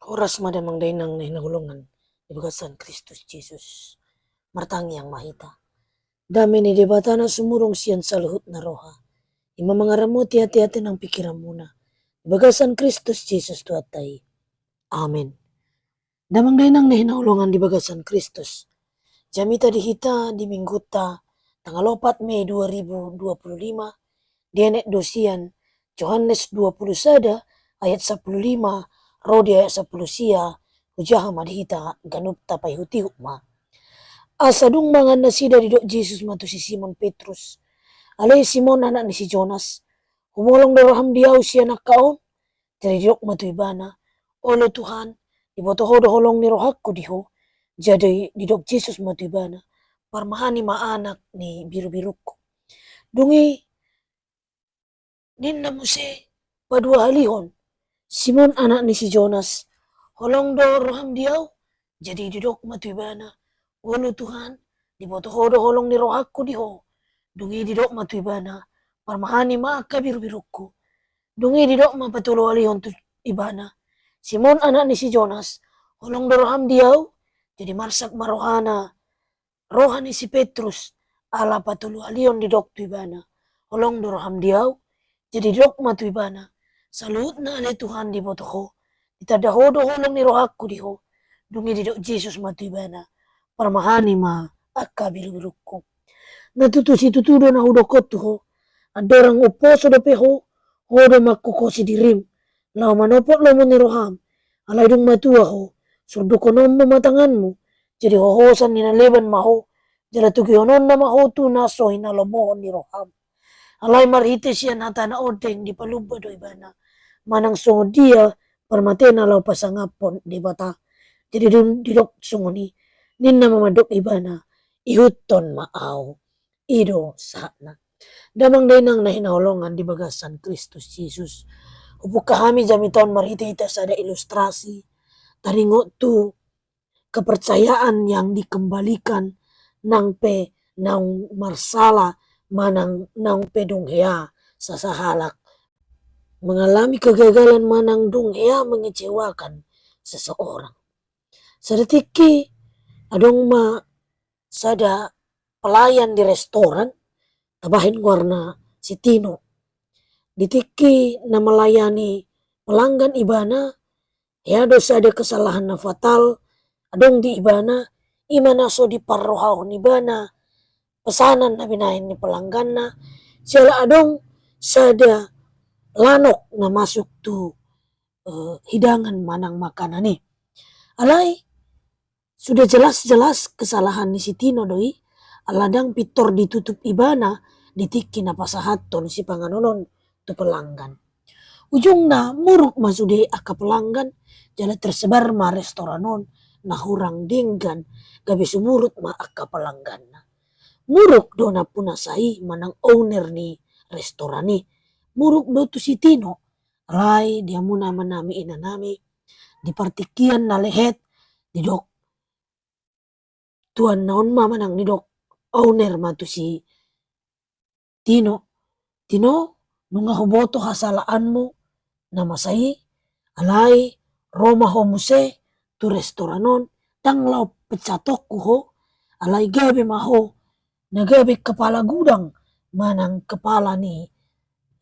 Oras madamang dainang na hinahulungan, ibagasan Kristus Jesus, martangi ang mahita. Dami ni debata na sumurong siyan sa luhut na roha. Imamangaramu hati-hati ng pikiran muna. Ibagasan Kristus Jesus tuatay. Amen. Damang dainang na hinahulungan ibagasan Kristus. Jamita dihita di mingguta, tanggal 4 Mei 2025, Dienek dosian, Yohanes 21 ayat 15, Rodi ayat 10 sia, hujaha madhita ganup tapai huti hukma. Asadung mangan nasida didok Jesus matu si Simon Petrus. Alay Simon anak ni si Jonas. Humolong daraham diau si anak kaon. Jadi didok matu ibana. Olo Tuhan, ibotoho doholong ni rohakku diho. Jadi didok Jesus matu ibana. Parmahani ma anak ni biru-biruku. Dungi ninna muse padua halihon. Simon anak ni si Jonas. Holong do roham diau. Jadi didok matu ibana. Olo Tuhan, dibotoho doholong ni rohakku diho. Dungi didok matu ibana. Parmahani ma ka biru-biruku. Dungi didok ma patulo alihon tu ibana. Simon anak ni si Jonas. Holong do roham diau. Jadi marsak marohana. Rohani si Petrus. Ala patulo alihon didok tu ibana. Holong do roham diau. Jadi didok matu ibana. Salut na ale Tuhan dibotoho. Itadaho doholong ni rohakku diho. Dungi didok Jesus matu ibana. Parmahani ma akka biru-biruku. Natutusi tutudo na hudokot tuho. Adarang uposo do peho. Hodo makukosi dirim. Lau manopot lo ni roham. Alay dung matua ho. Surdukonom matanganmu. Jadi hohosan ni naleban maho. Jala tukionon na maho tu naso hinalomohon ni roham. Alay marhite siya natana odeng di paluba do ibana. Manang songo dia permatena lau pasangapon di bata. Jadi didok songo ni. Ninna mamadok ibana. Ihuton maaw. Ido sana. Damang dainang na hinahulungan di bagasan Kristus Jesus. Upuk kami jamiton marhita-hita sada ilustrasi. Taringo tu kepercayaan yang dikembalikan nang marsala manang nang pedung hea sasahalak. Mengalami kegagalan manang dung hea mengecewakan seseorang. Sedetiki adong sada pelayan di restoran tabahin warna si Tino. Ditiki na melayani pelanggan ibana, ya dosa ada kesalahan na fatal, adong di ibana, imana so di parrohahon ibana, pesanan na binahin ni pelanggan na, sila adong sada lanok na masuk tu hidangan manang makanan ni. Alay, sudah jelas-jelas kesalahan ni si Tino doi, aladang pitor ditutup ibana, ditiki na pasahaton si panganonon tu pelanggan. Ujung na muruk masude aka pelanggan, jala tersebar ma restoranon, na hurang denggan, gabe sumurut ma aka pelanggan na. Muruk do na punasai manang owner ni restoran ni. Muruk do tu si Tino, alay dia muna manami inanami, di partikian na lehet, didok tuan naon ma manang didok owner ma tu si Tino. Tino, nunga huboto hasalaanmu na masai, alay Roma homuse tu restoranon, tanglaw pecatok ho, alay gabe maho, nagabe kepala gudang, manang kepala ni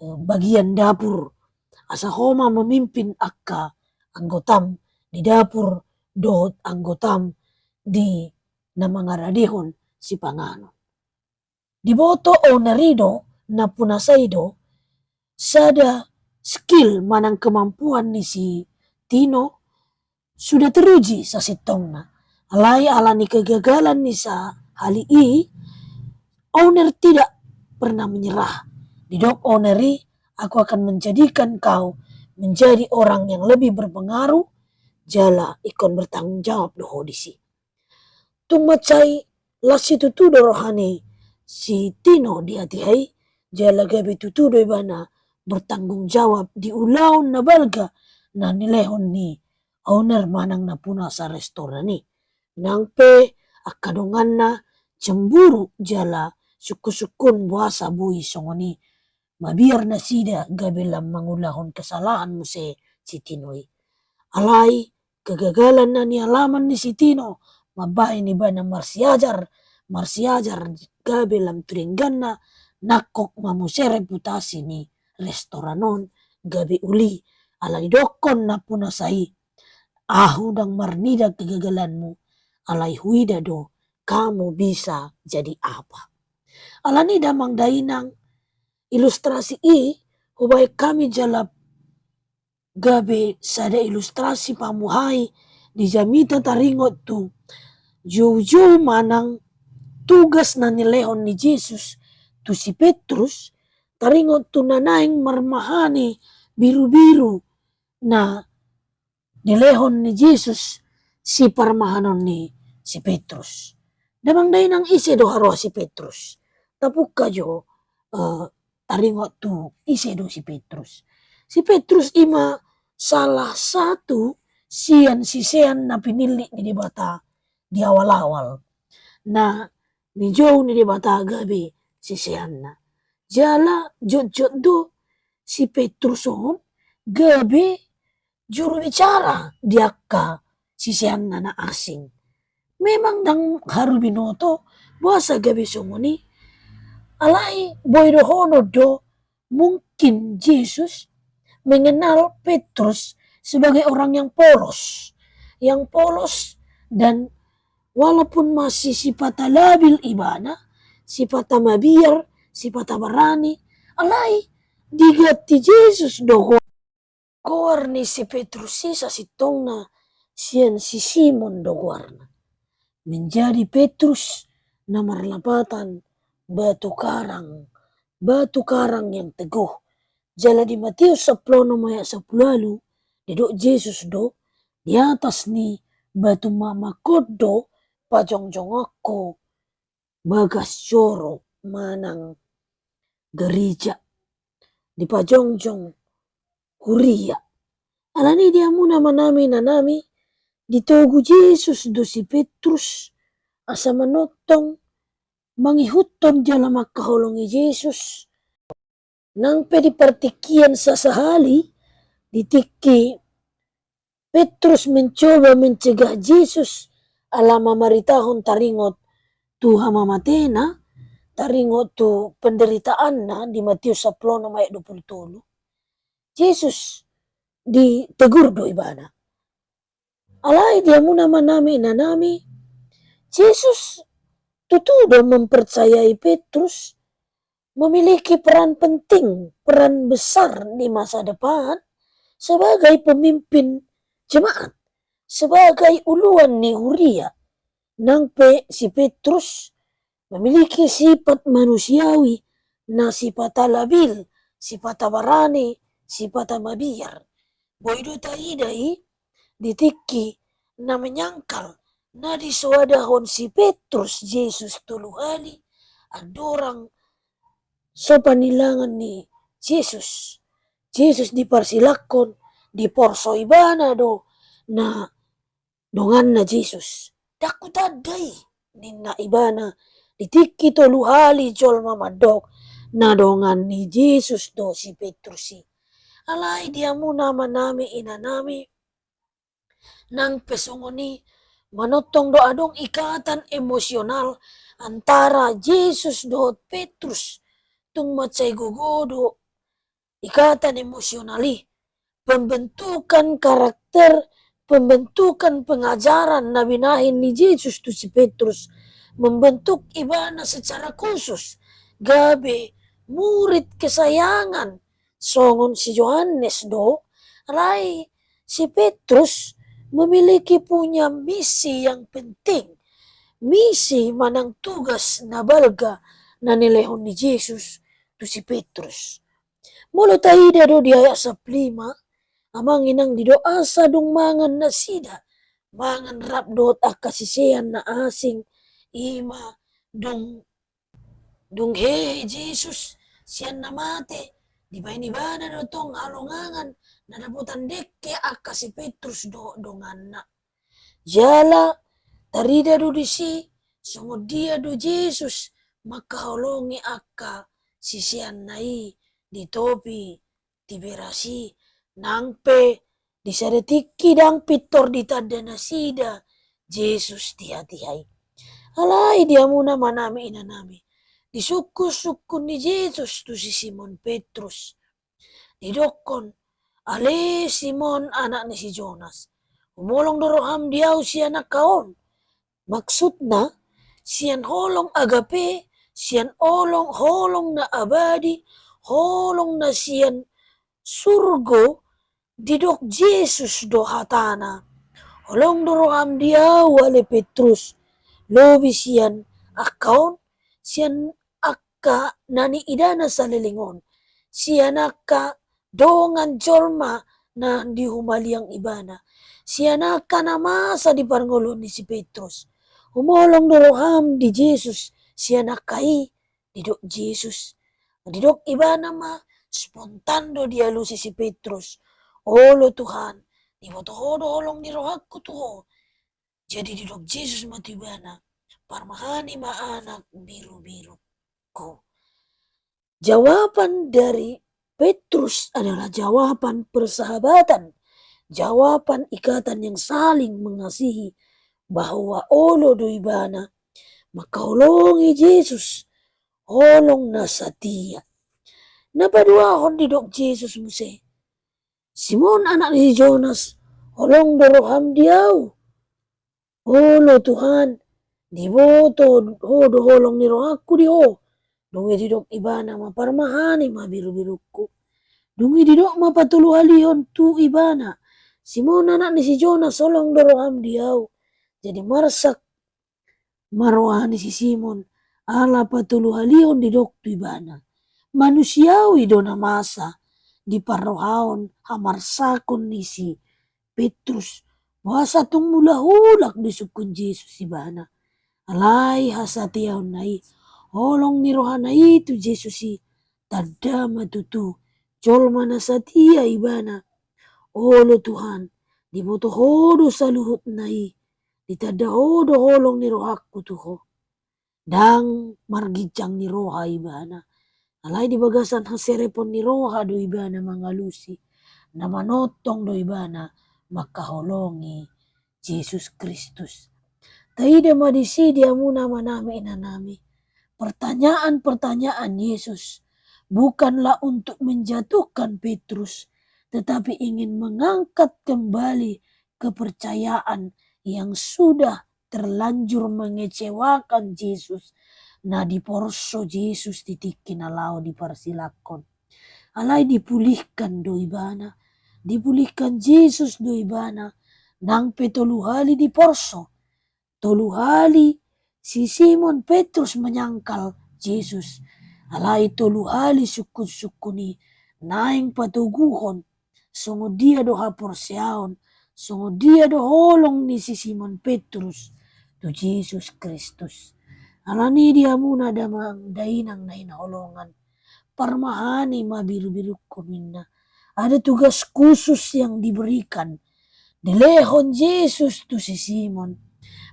bagian dapur. Asa homa memimpin akka anggotam di dapur dohot anggotam di namangaradihon si pangano. Diboto o narido na punasaido sada skill manang kemampuan ni si Tino sudah teruji sa sitongna. Alay alani kegagalan ni sa hali i, owner tidak pernah menyerah. Didok owneri, aku akan menjadikan kau menjadi orang yang lebih berpengaruh, jala ikon bertanggung jawab doho disi. Tung macai lasi tutudo rohani si Tino di hati-hai, jala gabe tutudo ibana bertanggung jawab di ulaun na balga na nilehon ni owner manang napuna sa restoran ni. Nangpe akadongan na cemburu jala suku-sukun buasa bui songoni. Mabiar na sida gabe lam mangulahon kesalahan mo si Tinoi. Alay kegagalan na nialaman ni Sitino, mabahay ni ba na marsiajar gabi lam turinggan na nakok mamuse reputasi ni restoranon gabi uli alay dokon na punasai ahu dang marnida kegagalanmu alay huida do kamu bisa jadi apa. Alani damang dainang ilustrasi hubay kami jalap gabi sada ilustrasi pamuhay di jamita taringot tu jauh-jauh manang tugas na nilehon ni Jesus tu si Petrus taringot tu nanaing marmahani biru-biru na nilehon ni Jesus si parmahanon ni si Petrus. Damang dainang ise do haro si Petrus. Tapuk kayo taringot tu ise do si Petrus. Si Petrus ima salah satu sisean na pinili ni dibata di awal-awal. Na ni jauh ni dibata gabi sisean na. Jala jod-jod do si Petrus on gabi juru bicara diakka sisean na asing. Memang dang haru binoto buasa gabi sunguni alai boydohono do mungkin Jesus mengenal Petrus sebagai orang yang polos dan walaupun masih sifat labil ibana, sifat mabiyar, sifat berani, alai digati Jesus do ni si Petrus sisa si tongna sian si Simon do guarna. Menjadi Petrus na marlapatan batu karang yang teguh. Jala di Matius 10 ayat 10 didok Jesus do di atas ni batu mamakod do pajongjong ako bagas coro manang gereja di pajongjong huria. Alani dia muna manami ditogu Jesus do si Petrus asa manotong mangihutom jala makaholongi Jesus. Nang pedi partikian sasahali ditiki Petrus mencoba mencegah Jesus ala mamaritahon taringot tu hamamatena, taringot tu penderitaan na di Matius 10 ayat 23. Jesus ditegur do ibana. Alai dia muna manami Jesus tutudo mempercayai Petrus memiliki peran penting, peran besar di masa depan sebagai pemimpin jemaat, sebagai uluan ni huria. Nang si Petrus memiliki sifat manusiawi na sifat labil, sifat barani, sifat mabiyar. Boydo taidai ditiki na menyangkal na disuadahon si Petrus Jesus tuluhali adorang so panilangan ni Jesus dipersilakon diporso ibana do na dongan na Jesus dakutadai ninna ibana ditiki tuluhali jol mamadok na dongan ni Jesus do si Petrusi. Alai dia muna manami inanami nang pesongoni manotong do adong ikatan emosional antara Jesus do Petrus tung macay gugodo ikatan emosionali pembentukan karakter, pembentukan pengajaran na binahin ni Jesus tu si Petrus membentuk ibana secara khusus gabi murid kesayangan songon si Yohanes do alai si Petrus memiliki punya misi yang penting, misi manang tugas na balga na nilehon ni Jesus tu si Petrus. Mula taida do di ayat 15 amang inang di doa sa dong mangan na sida mangan rap dot akasisean na asing ima dong he Jesus sian na mate di baini-bana do tong alongangan na daputan dekke akasi Petrus do dongan na jala tarida do disi sungod dia do Jesus makaholongi akka sisian nai di topi tiberasi nangpe Di sadetik kidang pitor di tanda nasida Jesus tihai-tihai. Alai dia muna manami inanami. Di suku-suku ni Jesus tu si Simon Petrus. Di dokon ale Simon anak ni si Jonas. Umolong doroham diau si anak kaon. Maksudna sian holong agape, sian holong na abadi, holong na sian surgo didok Jesus do hatana. Holong doroham diau ale Petrus. Lobi sian akaon, sian akka nani idana sa lilingon. Sian akka dongan jolma na di humaliang ibana. Sian akka na masa di parngolon ni si Petrus. Umolong doroham di Jesus. Sian akkai didok Jesus. Didok ibana ma spontando dia lusi si Petrus. Olo Tuhan, di motohodo holong ni rohakku tuho. Jadi didok Jesus matibana, parmahani ma anak biru-biru ko. Jawaban dari Petrus adalah jawaban persahabatan, jawaban ikatan yang saling mengasihi, bahwa olo do ibana, maka holongi Jesus, holong na satia. Napaduahon didok Jesus muse. Simon anak ni Jonas, holong doroham diau. Olo Tuhan, di boto hodo holong ni rohaku di ho. Dungi didok ibana maparmahani ma biru-biruku. Dungi didok mapatulu halion tu ibana. Simon anak ni si Jonas holong doroham diau. Jadi marsak marwahani si Simon. Ala patulu halion didok tu ibana. Manusiawi dona masa di parrohaon hamarsakon ni si Petrus. Wasa tung mula-hulak di sukun Jesus ibana. Alai hasatiaon nai. Holong ni rohana itu Jesus si. Tada matutu. Jol mana satia ibana. Olo Tuhan. Di boto hodo saluhut nai. Di tada hodo holong ni rohaku tuho. Dang margijang ni roha ibana. Alai di bagasan haserepon ni roha do ibana mangalusi. Na manotong do ibana. Maka holongi Jesus Kristus. Taida madisi dia muna manami inanami. Pertanyaan-pertanyaan Yesus bukanlah untuk menjatuhkan Petrus, tetapi ingin mengangkat kembali kepercayaan yang sudah terlanjur mengecewakan Yesus. Na di porso Yesus titikin alau diparsilakon. Alai dipulihkan do ibana. Dipulihkan Yesus do ibana. Nang petoluhali di porso. Toluhali si Simon Petrus menyangkal Yesus. Alai toluhali sukun-sukuni naing patuguhon. Songo dia do haporseaon. Songo dia do holong ni si Simon Petrus. Tu Jesus Kristus. Alani dia muna damang dainang na inaholongan. Parmahani mabiru-biru minna. Ada tugas khusus yang diberikan. Dilehon Yesus tu si Simon.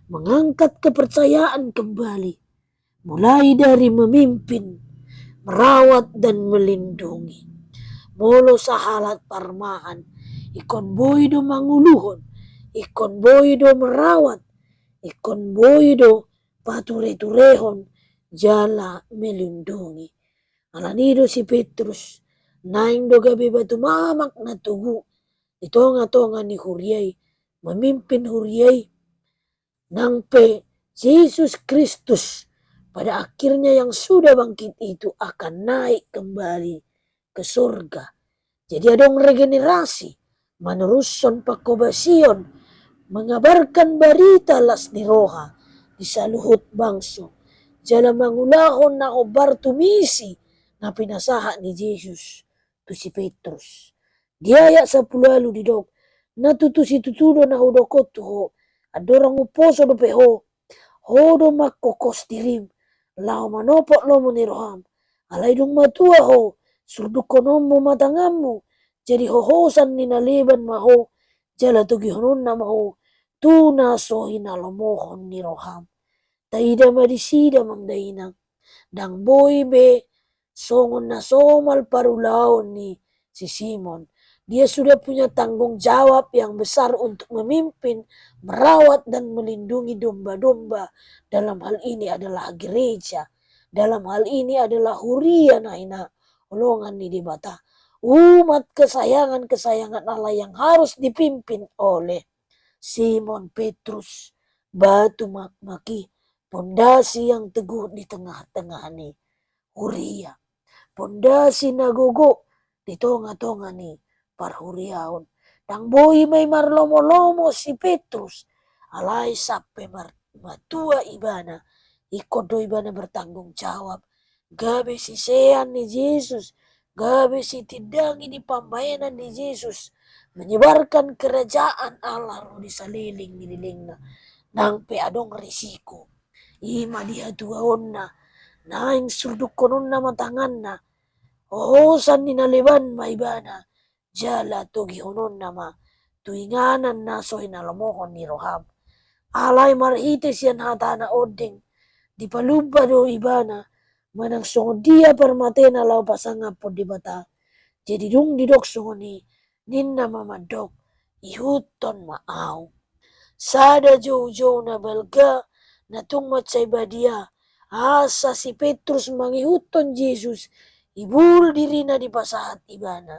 Mengangkat kepercayaan kembali. Mulai dari memimpin, merawat dan melindungi. Molo sahalat parmahan. Ikon boydo manguluhon. Ikon boydo merawat. Ikon boydo pature-turehon. Jala melindungi. Alanido si Petrus. Naing do gabi batu mamak na tugu. Itonga-tonga ni Huriay. Memimpin Huriay. Nang pe Yesus Kristus pada akhirnya yang sudah bangkit itu akan naik kembali ke surga. Jadi adong regenerasi. Meneruson pakobasion. Mengabarkan berita las ni roha. Di saluhut bangso. Jala mangulahon na obar tumisi. Na pinasaha ni Jesus. Tu si Petrus. Diayak sa pulalu di dok. Natutusi tutudo na hudokot tuho. Adorang uposo do peho. Hodo makokos dirim. Lao manopok lo meniroham. Alay dung matua ho. Surdukonom mo matangamu. Jadi hohosan ni naliban maho. Jala tugihonon na maho. Tuna sohin alomohon ni roham. Taida madisida mangdainang. Dang boy be. Songon na somal parulaon ni si Simon. Dia sudah punya tanggung jawab yang besar untuk memimpin, merawat dan melindungi domba-domba. Dalam hal ini adalah gereja. Dalam hal ini adalah huria naina. Olongan di bata. Umat kesayangan-kesayangan Allah yang harus dipimpin oleh Simon Petrus. Batu maki. Pondasi yang teguh di tengah-tengah ni. Huria. Pondasi nagogo di tonga-tonga ni parhuriaon. Tang boy may marlomo-lomo si Petrus. Alay sampai matua ibana. Ikodo ibana bertanggung jawab. Gabe si sean ni Yesus. Gabe si tindangi di pambayanan ni Yesus. Menyebarkan kerajaan Allah di saliling nililingna. Nang pe adong risiko. Ima dia tuaon na. Naing surduk konon na matangan na. Ohosan ni naliban maibana. Jala togi honon nama. Tuinganan na so hinalamohon ni Rohab. Alay marhites yan hata na oding. Di paluba do ibana. Manang songo dia permatena lau pasanga po di bata. Jadi dung didok songo ni. Ninna mamadok. Ihuton maaw. Sada jauh-jauh na balga. Natung matsay badia. Asa si Petrus mangihuton Jesus. Ibul diri na di pasahat ibana.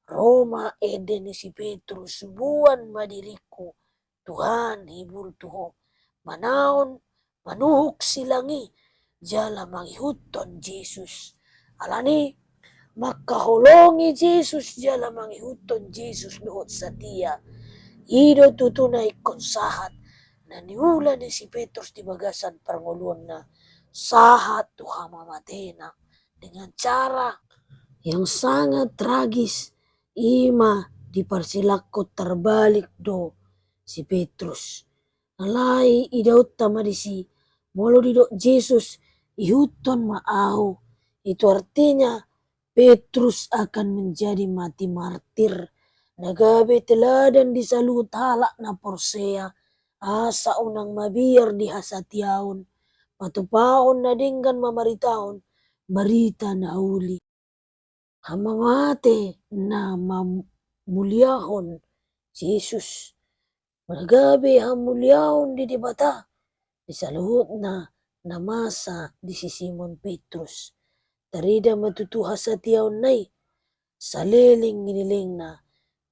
Roma eden si Petrus buan madiriku. Tuhan hibul tuho. Manaon manuhuk silangi. Jala mangihuton Jesus. Alani makaholongi Jesus jala mangihuton Jesus doot sa dia. Ido tutunay konsahat. Naniula ni si Petrus di bagasan panguluan na sahat Tuhan mamatena dengan cara yang sangat tragis. Ima dipersilakko terbalik do si Petrus. Nalai idaut tamadisi molo didok Jesus ihuton maau. Itu artinya Petrus akan menjadi mati martir. Nagabe teladan di salut halak na porsea. Asa unang mabiar di hasatiaon. Patupaon na dinggan mamaritaon. Barita na uli. Hamamate na mamuliahon si Jesus. Nagabe hamuliahon di dibata. Di saluhut na namasa di si Simon Petrus. Tarida matutuha sa tiyaon nay. Saliling giniling na.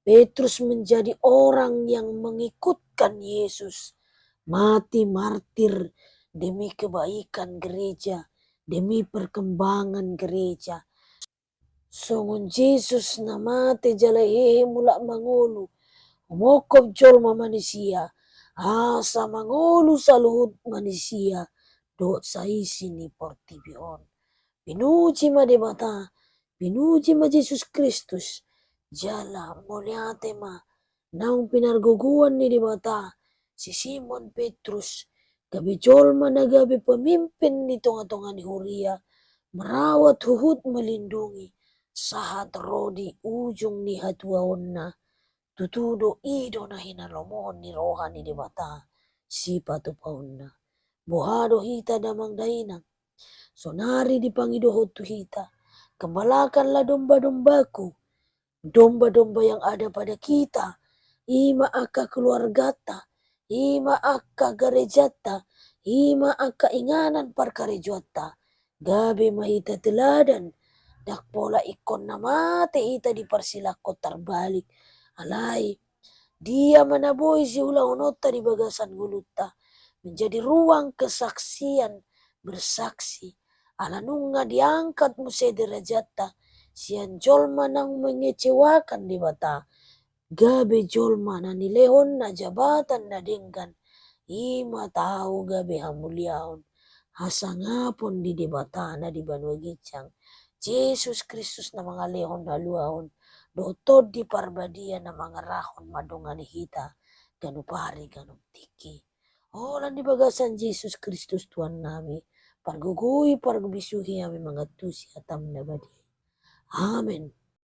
Petrus menjadi orang yang mengikutkan Yesus. Mati martir demi kebaikan gereja. Demi perkembangan gereja. Songon Jesus na mati jalahehe mula mangulu. Umokop jol manusia. Asa mangulu sa luhut manusia. Doot sa isi ni portibion. Pinuji ma di mata. Pinuji ma Jesus Kristus. Jala moliate ma. Naung pinarguguan ni di mata. Si Simon Petrus. Gabi jolma na gabi pemimpin ni tonga-tonga ni Huria. Merawat huhut melindungi. Sahat rodi ujung ni hatuaon na. Tutudo ido na hinalomohon ni rohani di mata. Si patupaon na. Buhado hita damang dainang. Sonari di pangidohot tu hita. Kembalakanlah domba-dombaku. Domba-domba yang ada pada kita. Ima aka keluargata. Ima aka garejata. Ima aka inganan parkarejota. Gabi mahita teladan. Dak pola ikon na mate ita dipersilakko terbalik. Alay. Dia manaboy si ulahonota di bagasan guluta. Menjadi ruang kesaksian. Bersaksi. Alanunga diangkat mo sa derajata. Siyan jolma nang mengecewakan di bata. Gabe jolma na nilehon na jabatan na dinggan. Ima tahu gabe hamuliaon. Hasangapon di debata na di banwagicang. Jesus Kristus na mga lehon haluaon. Dotod di parbadia na mga rahon madungan hita. Ganupari ganuptiki. Olan di bagasan Jesus Kristus Tuhan nami. Pargugui pargubisuhi kami mga tusi atam na badi. Amen.